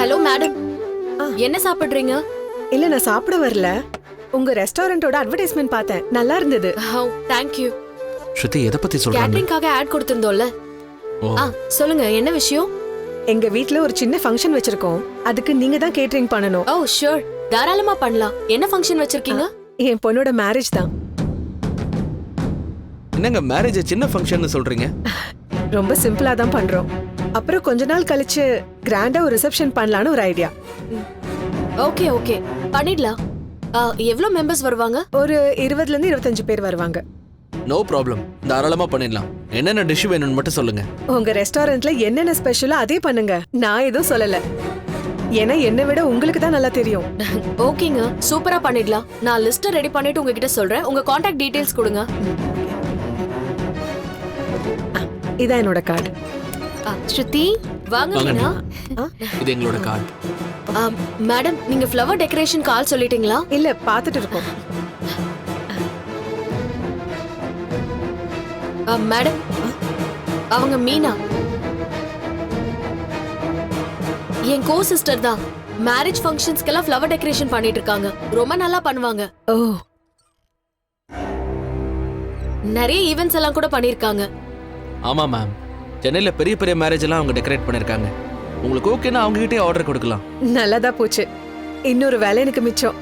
Hello madam, என்ன சாப்பிடுறீங்க? இல்ல நான் சாப்பிட வரல. உங்க ரெஸ்டாரண்டோட அட்வர்டைஸ்மென்ட் பார்த்தேன், நல்லா இருந்தது. Thank you. ஸ்ருதி எதை பத்தி சொல்றாங்க? கேட்டரிங்காக ஆட் கொடுத்திருந்தோம்ல. சொல்லுங்க, என்ன விஷயம்? எங்க வீட்ல ஒரு சின்ன ஃபங்க்ஷன் வச்சிருக்கோம். அதுக்கு நீங்க தான் கேட்டரிங் பண்ணனும். ஓ ஷூர், தாராளமா பண்ணலாம். என்ன ஃபங்க்ஷன் வச்சிருக்கீங்க? என் பொண்ணோட மேரேஜ் தான். என்னங்க மேரேஜ் சின்ன ஃபங்க்ஷன் சொல்றீங்க? ரொம்ப சிம்பிளா தான் பண்றோம். அப்புறம் கொஞ்ச நாள் கழிச்சு கிராண்டா ஒரு ரிசப்ஷன் பண்ணலாம்னு ஒரு ஐடியா. ஓகே ஓகே, பண்ணிடலாம். எவ்வளவு மெம்பர்ஸ் வருவாங்க? ஒரு 20ல இருந்து 25 பேர் வருவாங்க. நோ ப்ராப்ளம், தாராளமா பண்ணிடலாம். என்னென்ன டிஷ் வேணும்னு மட்டும் சொல்லுங்க. உங்க ரெஸ்டாரண்ட்ல என்னென்ன ஸ்பெஷலோ அதே பண்ணுங்க. நான் எதுவும் சொல்லல, ஏன்னா என்னை விட உங்களுக்கு தான் நல்லா தெரியும். ஓகேங்க, சூப்பரா பண்ணிடலாம். நான் லிஸ்ட் ரெடி பண்ணிட்டு உங்ககிட்ட சொல்றேன். உங்க கான்டாக்ட் டீடைல்ஸ் கொடுங்க. இதான் என்னோட கார்டு. ஸ்ருதி வாங்க. மீனா, இது எங்களோட கார்டு. மேடம், நீங்க ஃப்ளவர் டெக்கரேஷன் கால் சொல்லிட்டீங்களா? இல்ல, பாத்துட்டு இருக்கோம். மேடம், அவங்க மீனா, என் கோ சிஸ்டர் தான். மேரேஜ் ஃபங்க்ஷன்ஸ்க்கெல்லாம் ஃப்ளவர் டெக்கரேஷன் பண்ணிட்டு இருக்காங்க. ரொம்ப நல்லா பண்ணுவாங்க. ஓ, நிறைய ஈவென்ட்ஸ் எல்லாம் கூட பண்ணிருக்காங்க. ஆமா மேம், சென்னையில பெரிய பெரிய மேரேஜ் எல்லாம் அவங்க டெக்கரேட் பண்ணிருக்காங்க. உங்களுக்கு ஓகேனா அவங்க கிட்டே ஆர்டர் கொடுக்கலாம். நல்லதா போச்சு. இன்னொரு வேலை எனக்கு மிச்சம்.